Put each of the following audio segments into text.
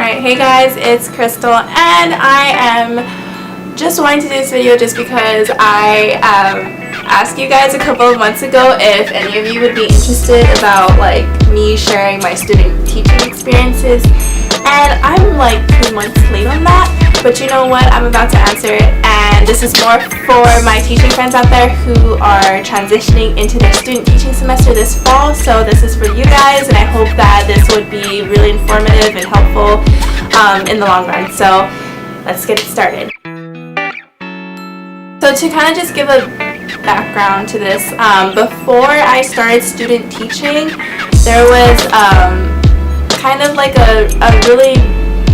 Alright, hey guys, it's Crystal, and I am just wanting to do this video just because I asked you guys a couple of months ago if any of you would be interested about like me sharing my student teaching experiences, and I'm like 2 months late on that, but you know what, I'm about to answer it, and this is more for my teaching friends out there who are transitioning into their student teaching semester this fall. So this is for you guys, and I hope that this would be really informative and helpful in the long run. So let's get it started. So to kind of just give a background to this, before I started student teaching, there was kind of like a really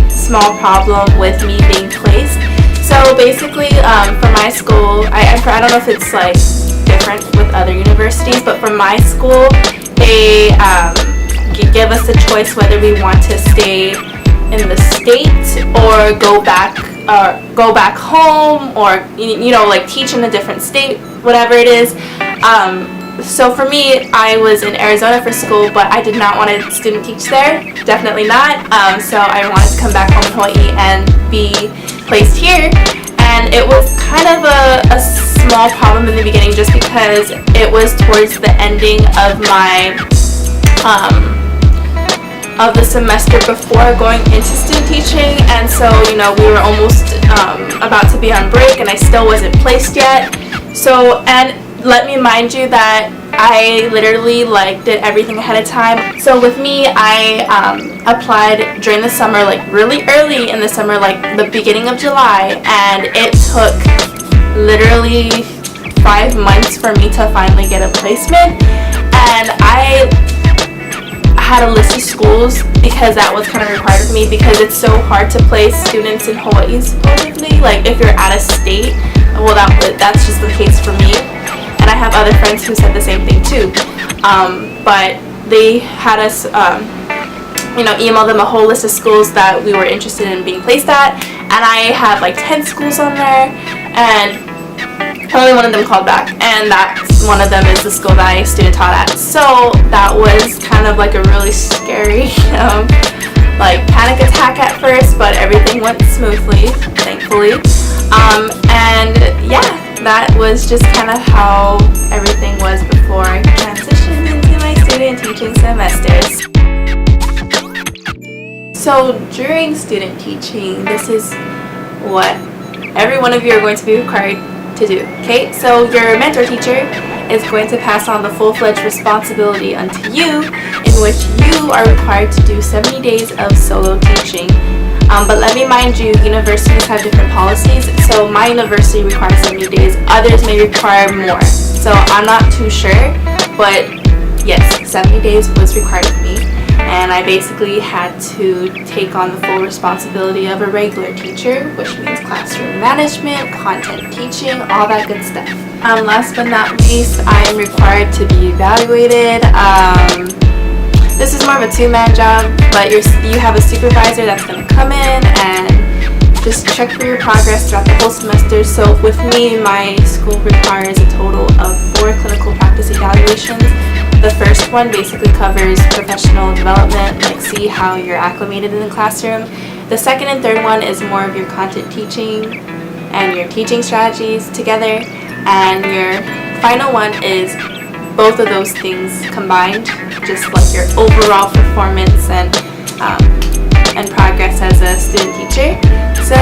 small problem with me being placed. So basically, for my school, I don't know if it's like different with other universities, but for my school, they give us the choice whether we want to stay in the state or go back home, or you know, like teach in a different state, whatever it is. So for me, I was in Arizona for school, but I did not want to student teach there, definitely not. So I wanted to come back home in Hawaii and be placed here, and it was kind of a small problem in the beginning just because it was towards the ending of my of the semester before going into student teaching, and so you know, we were almost about to be on break and I still wasn't placed yet. So, and let me mind you that I literally like did everything ahead of time. So with me, I applied during the summer, like really early in the summer, like the beginning of July, and it took literally 5 months for me to finally get a placement. And I had a list of schools because that was kind of required of me, because it's so hard to place students in Hawaii supposedly. Like if you're out of state, well that's just the case for me. And I have other friends who said the same thing too. But they had us, email them a whole list of schools that we were interested in being placed at. And I had like 10 schools on there, and only one of them called back. And one of them is the school that I student taught at. So that was kind of like a really scary, like panic attack at first, but everything went smoothly, thankfully. And yeah, that was just kind of how everything was before I transitioned into my student teaching semesters. So during student teaching, this is what every one of you are going to be required to do. Okay, so your mentor teacher is going to pass on the full-fledged responsibility unto you, in which you are required to do 70 days of solo teaching. But let me mind you, universities have different policies. So my university requires 70 days, others may require more. So I'm not too sure, but yes, 70 days was required of me. And I basically had to take on the full responsibility of a regular teacher, which means classroom management, content teaching, all that good stuff. Last but not least, I am required to be evaluated. This is more of a two-man job, but you have a supervisor that's going to come in and just check for your progress throughout the whole semester. So with me, my school requires a total of 4 clinical practice evaluations. The first one basically covers professional development, like see how you're acclimated in the classroom. The second and third one is more of your content teaching and your teaching strategies together. And your final one is both of those things combined, just like your overall performance and progress as a student teacher. So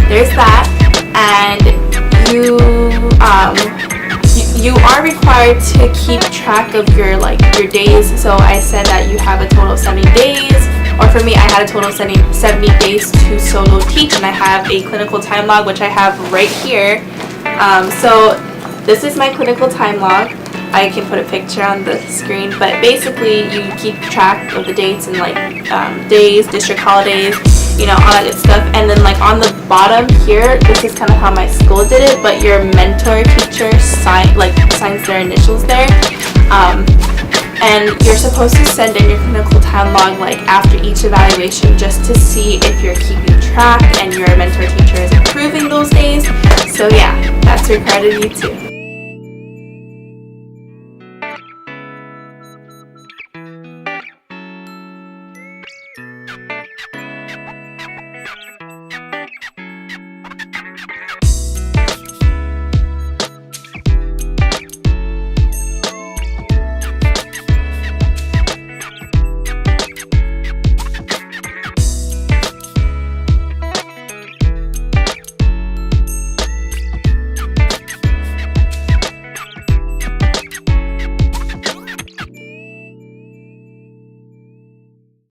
there's that, and you are required to keep track of your days. So I said that you have a total of 70 days, or for me, I had a total of 70 days to solo teach, and I have a clinical time log, which I have right here. So this is my clinical time log. I can put a picture on the screen, but basically you keep track of the dates and days, district holidays, all that good stuff. And then on the bottom here, this is kind of how my school did it, but your mentor teacher signs their initials there. And you're supposed to send in your clinical time log after each evaluation, just to see if you're keeping track and your mentor teacher is approving those days. So yeah, that's required of you too.